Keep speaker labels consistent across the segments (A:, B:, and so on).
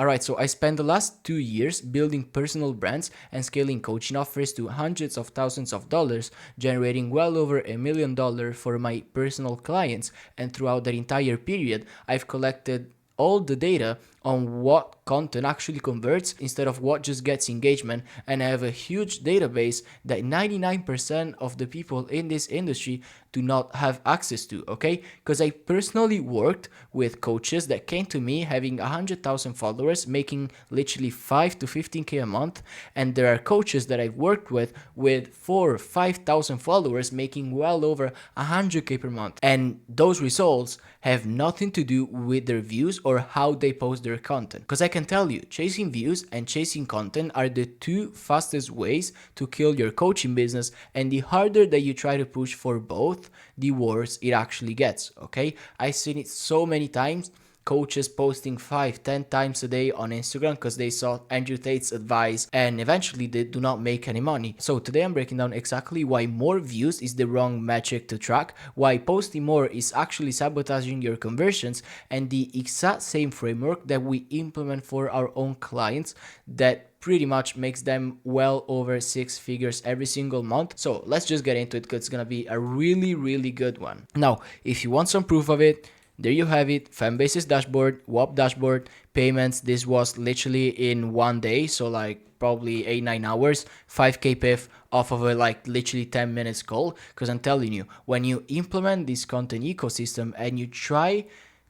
A: Alright, so I spent the last 2 years building personal brands and scaling coaching offers to hundreds of thousands of dollars, generating well over $1 million for my personal clients. And throughout that entire period, I've collected all the data on what content actually converts instead of what just gets engagement, and I have a huge database that 99% of the people in this industry do not have access to, okay? Because I personally worked with coaches that came to me having 100,000 followers, making literally 5 to 15k a month, and there are coaches that I've worked with 4 or 5,000 followers making well over 100k per month, and those results have nothing to do with their views or how they post their content. Because I can tell you, chasing views and chasing content are the two fastest ways to kill your coaching business, and the harder that you try to push for both, the worse it actually gets, okay? I've seen it so many times. Coaches posting 5-10 times a day on Instagram because they saw Andrew Tate's advice, and eventually they do not make any money. So today I'm breaking down exactly why more views is the wrong metric to track, why posting more is actually sabotaging your conversions, and the exact same framework that we implement for our own clients that pretty much makes them well over 6 figures every single month. So let's just get into it because it's gonna be a really good one. Now, if you want some proof of it, there you have it. Fanbase's dashboard, WAP dashboard, payments. This was literally in one day, so like probably 8-9 hours, 5k PIF off of a like literally 10 minutes call. Because I'm telling you, when you implement this content ecosystem and you try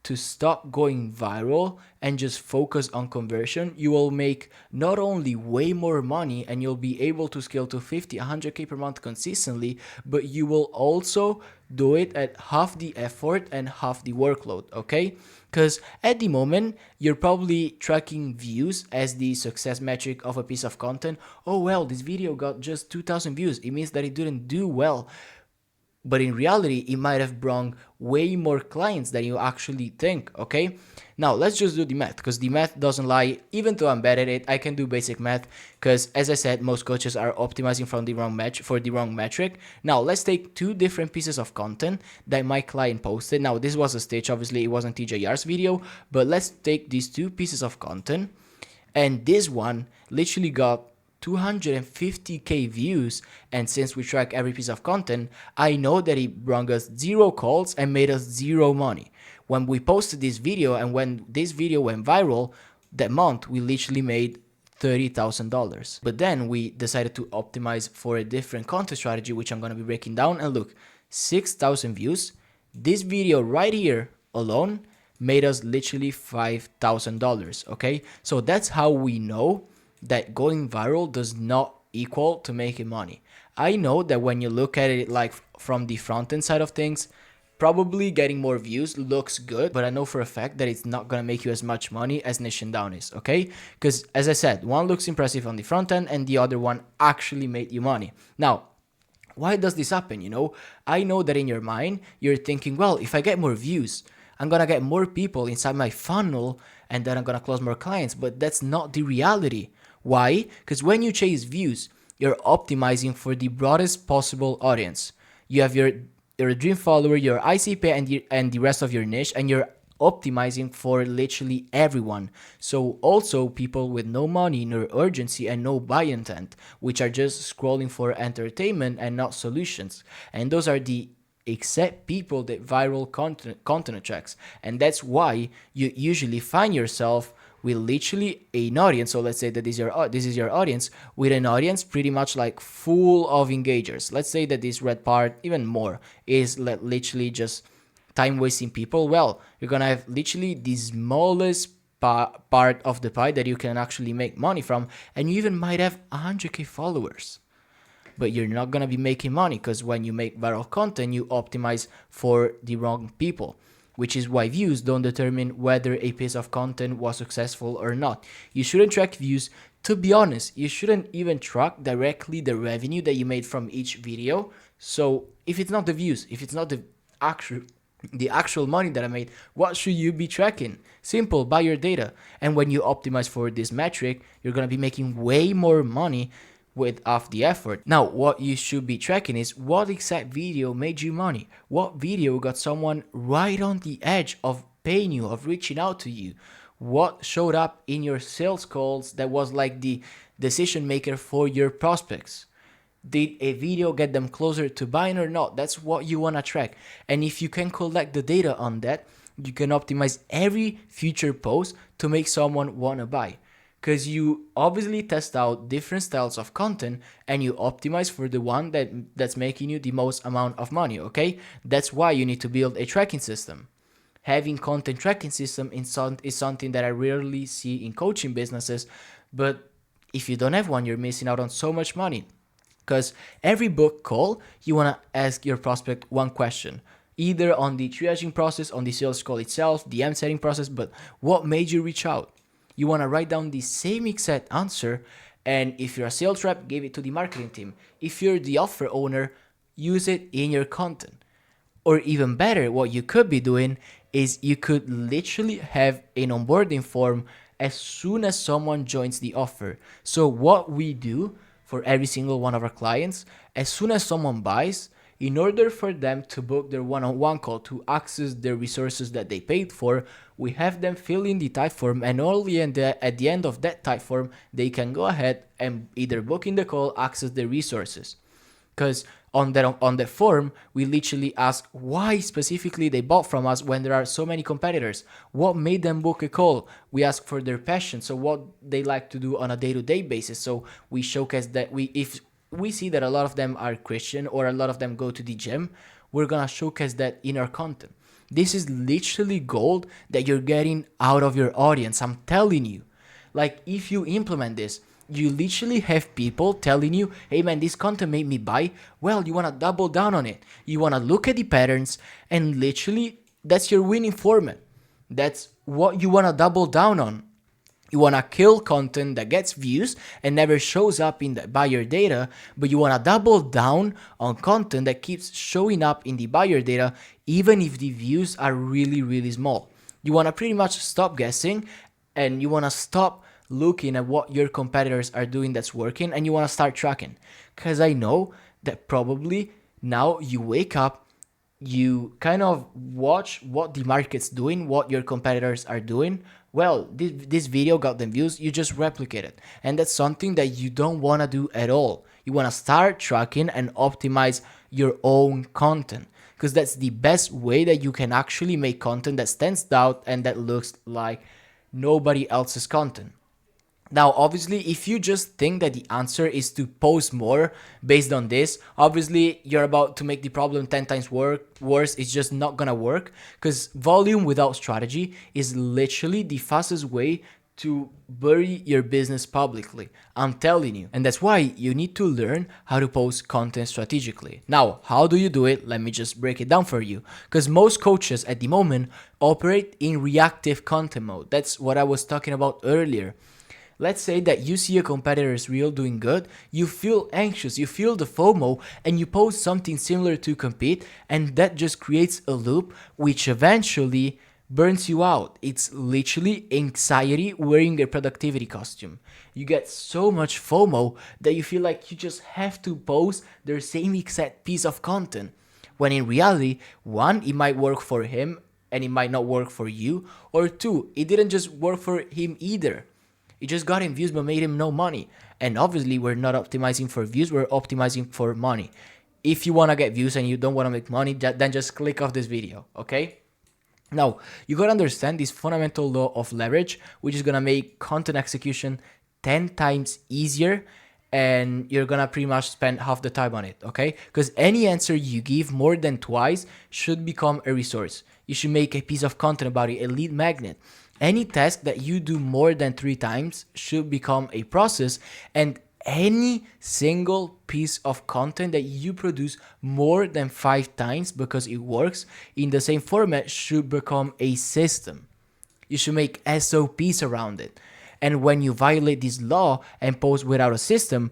A: to stop going viral and just focus on conversion, you will make not only way more money and you'll be able to scale to 50-100k per month consistently, but you will also do it at half the effort and half the workload, okay? Because at the moment, you're probably tracking views as the success metric of a piece of content. Oh well, this video got just 2,000 views. It means that it didn't do well. But in reality, it might have brought way more clients than you actually think, okay? Now, let's just do the math, because the math doesn't lie. Even though I'm bad at it, I can do basic math, because as I said, most coaches are optimizing from the wrong for the wrong metric. Now, let's take two different pieces of content that my client posted. Now, this was a stitch, obviously, it wasn't TJR's video, but let's take these two pieces of content, and this one literally got 250k views, and since we track every piece of content, I know that it brought us 0 calls and made us 0 money. When we posted this video and when this video went viral, that month we literally made $30,000. But then we decided to optimize for a different content strategy, which I'm going to be breaking down. And look, 6,000 views. This video right here alone made us literally $5,000, okay? So that's how we know that going viral does not equal to making money. I know that when you look at it like from the front end side of things, probably getting more views looks good, but I know for a fact that it's not gonna make you as much money as niching down is, okay? Because as I said, one looks impressive on the front end and the other one actually made you money. Now, why does this happen, you know? I know that in your mind, you're thinking, well, if I get more views, I'm gonna get more people inside my funnel and then I'm gonna close more clients, but that's not the reality. Why? Because when you chase views, you're optimizing for the broadest possible audience. You have your dream follower, your ICP, and the rest of your niche, and you're optimizing for literally everyone. So also people with no money, no urgency, and no buy intent, which are just scrolling for entertainment and not solutions. And those are the exact people that viral content attracts. And that's why you usually find yourself with literally an audience. So let's say that this is your audience, with an audience pretty much like full of engagers. Let's say that this red part, even more, is literally just time wasting people. Well, you're gonna have literally the smallest part of the pie that you can actually make money from, and you even might have 100k followers, but you're not gonna be making money because when you make viral content, you optimize for the wrong people, which is why views don't determine whether a piece of content was successful or not. You shouldn't track views. To be honest, you shouldn't even track directly the revenue that you made from each video. So if it's not the views, if it's not the actual money that I made, what should you be tracking? Simple, buy your data. And when you optimize for this metric, you're gonna be making way more money with half the effort. Now, what you should be tracking is what exact video made you money. What video got someone right on the edge of paying you, of reaching out to you? What showed up in your sales calls that was like the decision maker for your prospects? Did a video get them closer to buying or not? That's what you want to track. And if you can collect the data on that, you can optimize every future post to make someone want to buy. Because you obviously test out different styles of content and you optimize for the one that's making you the most amount of money, okay? That's why you need to build a tracking system. Having content tracking system is something that I rarely see in coaching businesses, but if you don't have one, you're missing out on so much money. Because every book call, you want to ask your prospect one question, either on the triaging process, on the sales call itself, the setting process, but what made you reach out? You want to write down the same exact answer, and if you're a sales rep, give it to the marketing team. If you're the offer owner, use it in your content. Or even better, what you could be doing is you could literally have an onboarding form as soon as someone joins the offer. So what we do for every single one of our clients, as soon as someone buys, in order for them to book their one-on-one call to access their resources that they paid for, we have them fill in the type form, and only at the end of that type form, they can go ahead and either book in the call, access the resources. Because on that form, we literally ask why specifically they bought from us when there are so many competitors. What made them book a call? We ask for their passion, so what they like to do on a day-to-day basis. So we showcase that if we see that a lot of them are Christian or a lot of them go to the gym, we're gonna showcase that in our content. This is literally gold that you're getting out of your audience. I'm telling you. Like, if you implement this, you literally have people telling you, hey man, this content made me buy. Well, you want to double down on it. You want to look at the patterns, and literally that's your winning format. That's what you want to double down on. You want to kill content that gets views and never shows up in the buyer data, but you want to double down on content that keeps showing up in the buyer data even if the views are really, really small. You want to pretty much stop guessing, and you want to stop looking at what your competitors are doing that's working, and you want to start tracking. Because I know that probably now you wake up, you kind of watch what the market's doing, what your competitors are doing. Well, this video got them views, you just replicate it. And that's something that you don't want to do at all. You want to start tracking and optimize your own content, because that's the best way that you can actually make content that stands out and that looks like nobody else's content. Now, obviously, if you just think that the answer is to post more based on this, obviously you're about to make the problem 10 times worse. It's just not gonna work, because volume without strategy is literally the fastest way to bury your business publicly. I'm telling you. And that's why you need to learn how to post content strategically. Now, how do you do it? Let me just break it down for you. Because most coaches at the moment operate in reactive content mode. That's what I was talking about earlier. Let's say that you see a competitor's reel doing good, you feel anxious, you feel the FOMO, and you post something similar to compete, and that just creates a loop which eventually burns you out. It's literally anxiety wearing a productivity costume. You get so much FOMO that you feel like you just have to post the same exact piece of content. When in reality, one, it might work for him and it might not work for you, or two, it didn't just work for him either. It just got him views but made him no money. And obviously we're not optimizing for views, we're optimizing for money. If you want to get views and you don't want to make money, then just click off this video, okay? Now, you gotta understand this fundamental law of leverage, which is gonna make content execution 10 times easier, and you're gonna pretty much spend half the time on it, okay? Because any answer you give more than twice should become a resource. You should make a piece of content about it, a lead magnet. Any task that you do more than 3 times should become a process, and any single piece of content that you produce more than 5 times because it works in the same format should become a system. You should make SOPs around it. And when you violate this law and post without a system,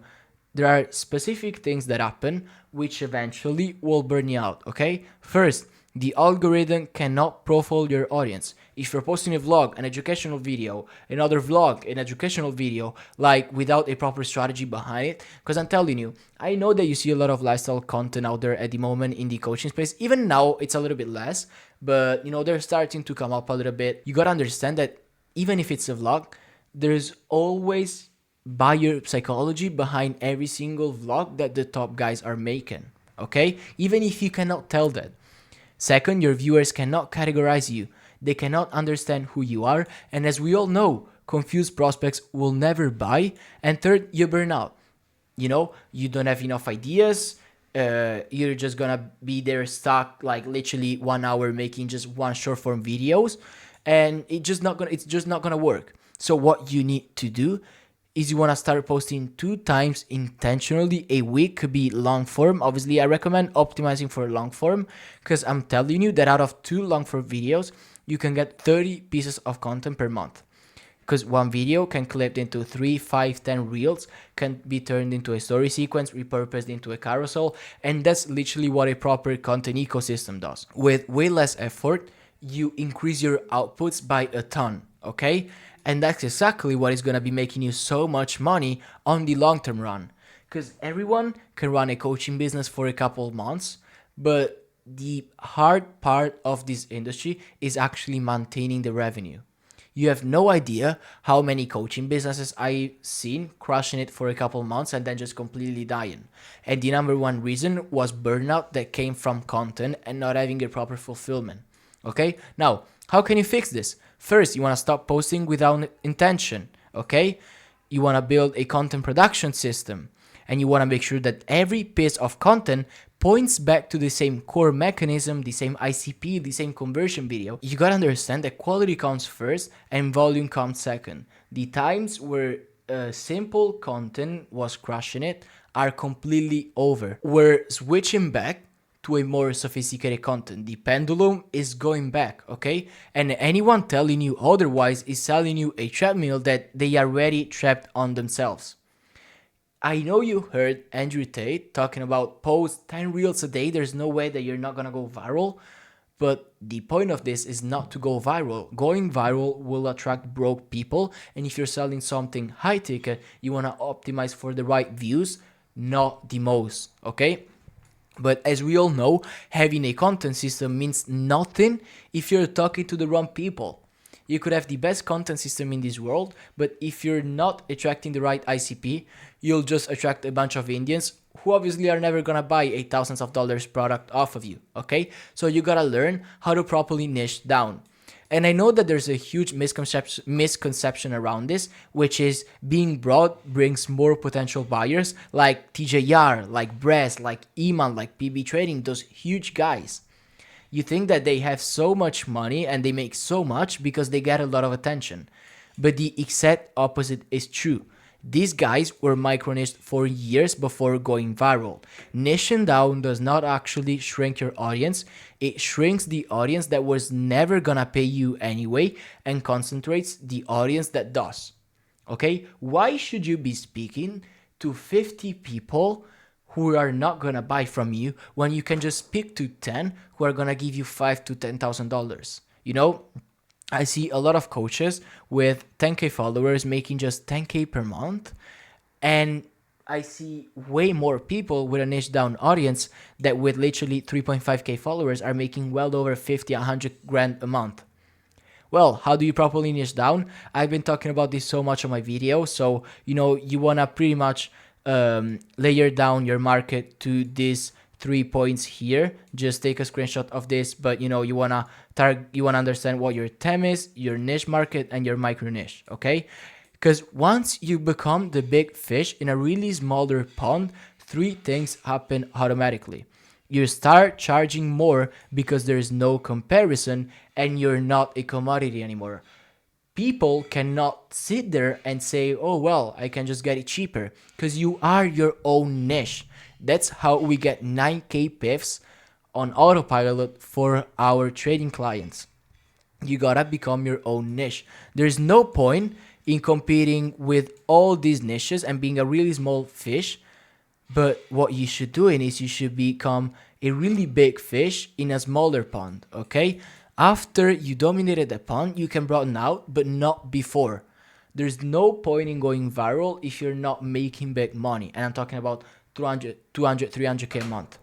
A: there are specific things that happen which eventually will burn you out, okay? First, the algorithm cannot profile your audience. If you're posting a vlog, an educational video, another vlog, an educational video, like without a proper strategy behind it, because I'm telling you, I know that you see a lot of lifestyle content out there at the moment in the coaching space. Even now, it's a little bit less, but they're starting to come up a little bit. You gotta understand that even if it's a vlog, there's always buyer psychology behind every single vlog that the top guys are making. Okay? Even if you cannot tell that. Second, your viewers cannot categorize you. They cannot understand who you are. And as we all know, confused prospects will never buy. And third, you burn out. You don't have enough ideas. You're just gonna be there stuck like literally 1 hour making just one short form videos, and it's just not gonna work. So what you need to do is you want to start posting 2 times intentionally a week. Could be long form. Obviously, I recommend optimizing for long form, because I'm telling you that out of 2 long form videos, you can get 30 pieces of content per month. Because one video can clip into 3, 5, 10 reels, can be turned into a story sequence, repurposed into a carousel, and that's literally what a proper content ecosystem does. With way less effort, you increase your outputs by a ton, okay? And that's exactly what is going to be making you so much money on the long-term run. Because everyone can run a coaching business for a couple of months, but the hard part of this industry is actually maintaining the revenue. You have no idea how many coaching businesses I've seen crushing it for a couple months and then just completely dying. And the number one reason was burnout that came from content and not having a proper fulfillment. Okay? Now, how can you fix this? First, you want to stop posting without intention. Okay? You want to build a content production system. And you want to make sure that every piece of content points back to the same core mechanism, the same ICP, the same conversion video. You gotta understand that quality comes first and volume comes second. The times where simple content was crushing it are completely over. We're switching back to a more sophisticated content. The pendulum is going back, okay? And anyone telling you otherwise is selling you a treadmill that they are already trapped on themselves. I know you heard Andrew Tate talking about post 10 reels a day. There's no way that you're not going to go viral. But the point of this is not to go viral. Going viral will attract broke people. And if you're selling something high ticket, you want to optimize for the right views, not the most, okay? But as we all know, having a content system means nothing if you're talking to the wrong people. You could have the best content system in this world, but if you're not attracting the right ICP, you'll just attract a bunch of Indians who obviously are never gonna buy a thousands of dollars product off of you, okay? So you gotta learn how to properly niche down. And I know that there's a huge misconception around this, which is being broad brings more potential buyers like TJR, like Bress, like Iman, like PB Trading, those huge guys. You think that they have so much money and they make so much because they get a lot of attention. But the exact opposite is true. These guys were micro-niched for years before going viral. Niching down does not actually shrink your audience. It shrinks the audience that was never gonna pay you anyway and concentrates the audience that does. Okay? Why should you be speaking to 50 people who are not gonna buy from you when you can just speak to 10 who are gonna give you $5,000 to $10,000? I see a lot of coaches with 10K followers making just 10K per month, and I see way more people with a niche down audience that with literally 3.5K followers are making well over 50, 100 grand a month. Well, how do you properly niche down? I've been talking about this so much on my video, so you wanna pretty much layer down your market to these 3 points here. Just take a screenshot of this, but you wanna understand what your TAM is, your niche market, and your micro niche, okay? Because once you become the big fish in a really smaller pond, 3 things happen automatically. You start charging more because there is no comparison and you're not a commodity anymore. People cannot sit there and say, oh, well, I can just get it cheaper, because you are your own niche. That's how we get 9K piffs on autopilot for our trading clients. You gotta become your own niche. There's no point in competing with all these niches and being a really small fish, but what you should do is you should become a really big fish in a smaller pond, okay? After you dominated the pond, you can broaden out, but not before. There's no point in going viral if you're not making big money. And I'm talking about 200, 300K a month.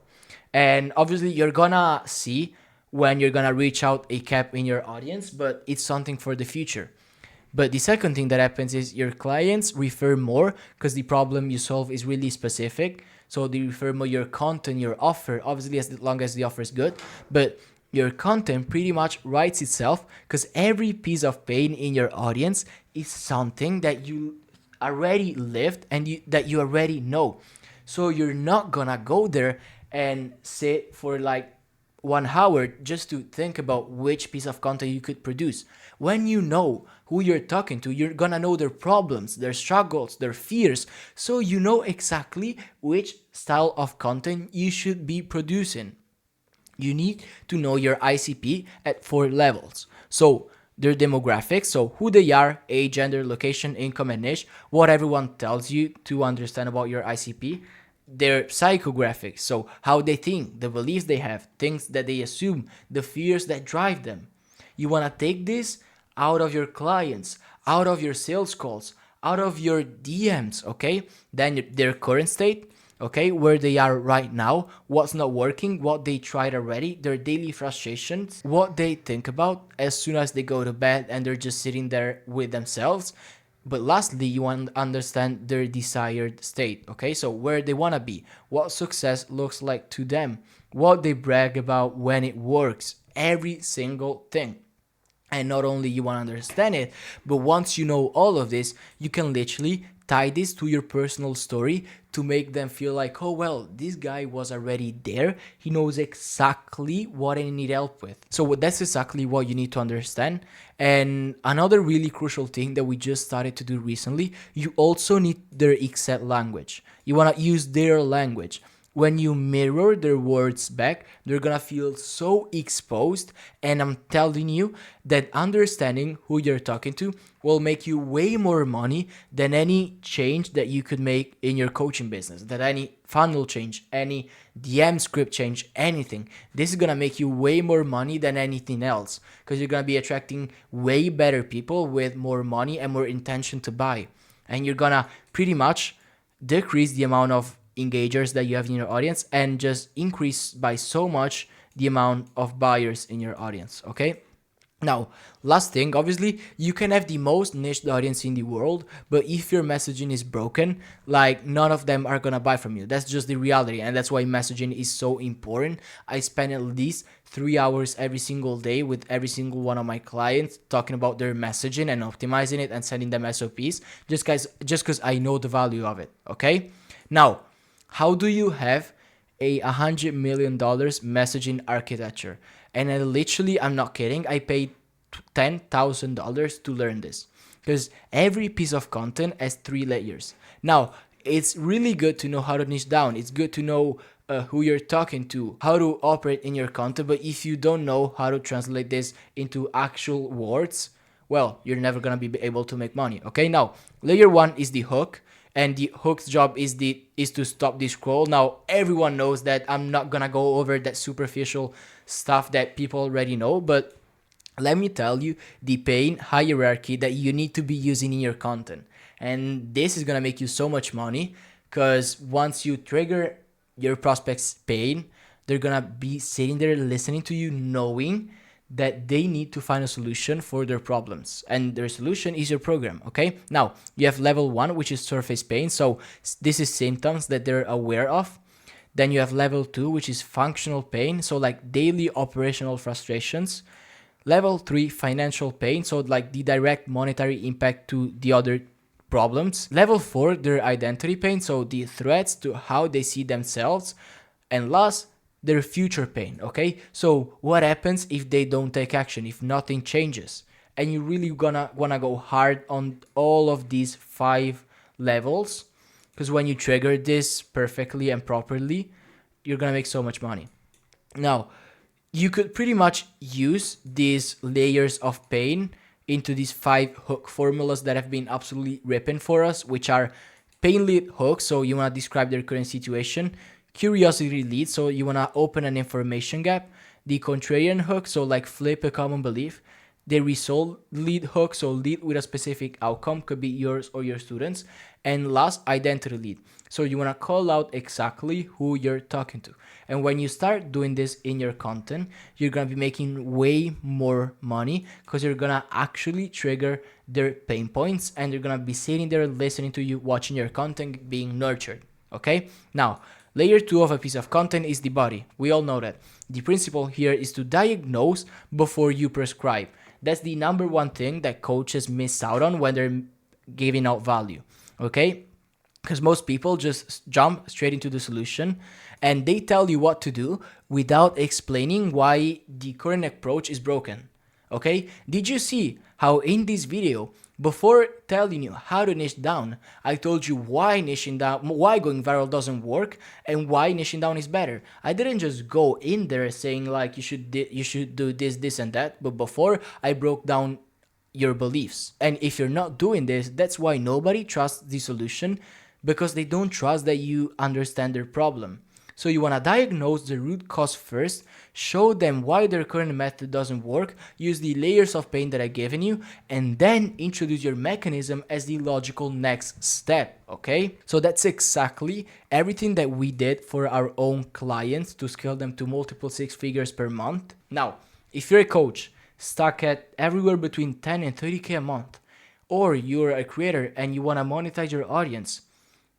A: And obviously you're gonna see when you're gonna reach out a cap in your audience, but it's something for the future. But the second thing that happens is your clients refer more because the problem you solve is really specific. So they refer more your content, your offer, obviously as long as the offer is good, but your content pretty much writes itself because every piece of pain in your audience is something that you already lived and that you already know. So you're not gonna go there and sit for like 1 hour just to think about which piece of content you could produce. When you know who you're talking to, you're gonna know their problems, their struggles, their fears, so you know exactly which style of content you should be producing. You need to know your ICP at 4 levels. So their demographics, so who they are, age, gender, location, income, and niche, what everyone tells you to understand about your ICP. Their psychographics, so how they think, the beliefs they have, things that they assume, the fears that drive them. You want to take this out of your clients, out of your sales calls, out of your DMs, okay? Then their current state, okay, where they are right now, what's not working, what they tried already, their daily frustrations, what they think about as soon as they go to bed and they're just sitting there with themselves. But lastly, you want to understand their desired state, okay? So where they want to be, what success looks like to them, what they brag about when it works, every single thing. And not only you want to understand it, but once you know all of this, you can literally tie this to your personal story to make them feel like, oh, well, this guy was already there. He knows exactly what I need help with. So that's exactly what you need to understand. And another really crucial thing that we just started to do recently, you also need their exact language. You want to use their language. When you mirror their words back, they're gonna feel so exposed. And I'm telling you that understanding who you're talking to will make you way more money than any change that you could make in your coaching business, that any funnel change, any DM script change, anything. This is gonna make you way more money than anything else because you're gonna be attracting way better people with more money and more intention to buy. And you're gonna pretty much decrease the amount of engagers that you have in your audience and just increase by so much the amount of buyers in your audience, okay? Now, last thing, obviously, you can have the most niched audience in the world, but if your messaging is broken, like none of them are gonna buy from you. That's just the reality, and that's why messaging is so important. I spend at least 3 hours every single day with every single one of my clients talking about their messaging and optimizing it and sending them SOPs, just because I know the value of it, okay? Now, how do you have a $100 million messaging architecture? And I'm not kidding, I paid $10,000 to learn this. Because every piece of content has 3 layers. Now, it's really good to know how to niche down. It's good to know who you're talking to, how to operate in your content. But if you don't know how to translate this into actual words, well, you're never going to be able to make money. Okay, now, layer 1 is the hook. And the hook's job is to stop the scroll. Now, everyone knows that I'm not gonna go over that superficial stuff that people already know, but let me tell you the pain hierarchy that you need to be using in your content. And this is gonna make you so much money because once you trigger your prospect's pain, they're gonna be sitting there listening to you, knowing that they need to find a solution for their problems, and their solution is your program. Okay, now you have level 1, which is surface pain, so this is symptoms that they're aware of. Then you have level 2, which is functional pain, so like daily operational frustrations. Level 3, financial pain, so like the direct monetary impact to the other problems. Level 4, their identity pain, so the threats to how they see themselves. And last, their future pain, okay? So what happens if they don't take action, if nothing changes? And you really wanna go hard on all of these 5 levels, because when you trigger this perfectly and properly, you're gonna make so much money. Now, you could pretty much use these layers of pain into these 5 hook formulas that have been absolutely ripping for us, which are pain lead hook, so you wanna describe their current situation. Curiosity lead, so you want to open an information gap. The contrarian hook, so like flip a common belief. the result lead hook, so lead with a specific outcome, could be yours or your students. And last, identity lead. So you want to call out exactly who you're talking to. And when you start doing this in your content, you're going to be making way more money because you're going to actually trigger their pain points, and they're going to be sitting there listening to you, watching your content, being nurtured. Okay? Now, layer 2 of a piece of content is the body. We all know that. The principle here is to diagnose before you prescribe. That's the number one thing that coaches miss out on when they're giving out value. Okay? Because most people just jump straight into the solution and they tell you what to do without explaining why the current approach is broken. Okay? Did you see how in this video, before telling you how to niche down, I told you why niching down, why going viral doesn't work, and why niching down is better. I didn't just go in there saying like you should do this and that, but before I broke down your beliefs. And if you're not doing this, that's why nobody trusts the solution, because they don't trust that you understand their problem. So you want to diagnose the root cause first, show them why their current method doesn't work, use the layers of pain that I've given you, and then introduce your mechanism as the logical next step, okay? So that's exactly everything that we did for our own clients to scale them to multiple six figures per month. Now, if you're a coach stuck at everywhere between 10 and 30K a month, or you're a creator and you want to monetize your audience,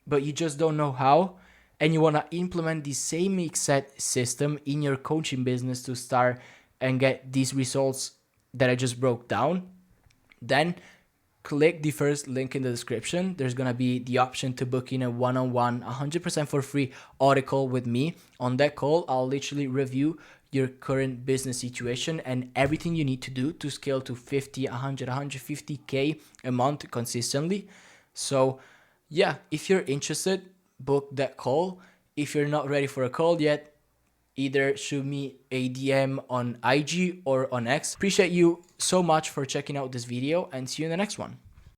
A: but you just don't know how, and you want to implement the same exact system in your coaching business to start and get these results that I just broke down, then click the first link in the description. There's going to be the option to book in a one-on-one 100% for free article with me. On that call, I'll literally review your current business situation and everything you need to do to scale to 50, 100, 150K a month consistently. So yeah, if you're interested, book that call. If you're not ready for a call yet, either shoot me a DM on IG or on X. Appreciate you so much for checking out this video, and see you in the next one.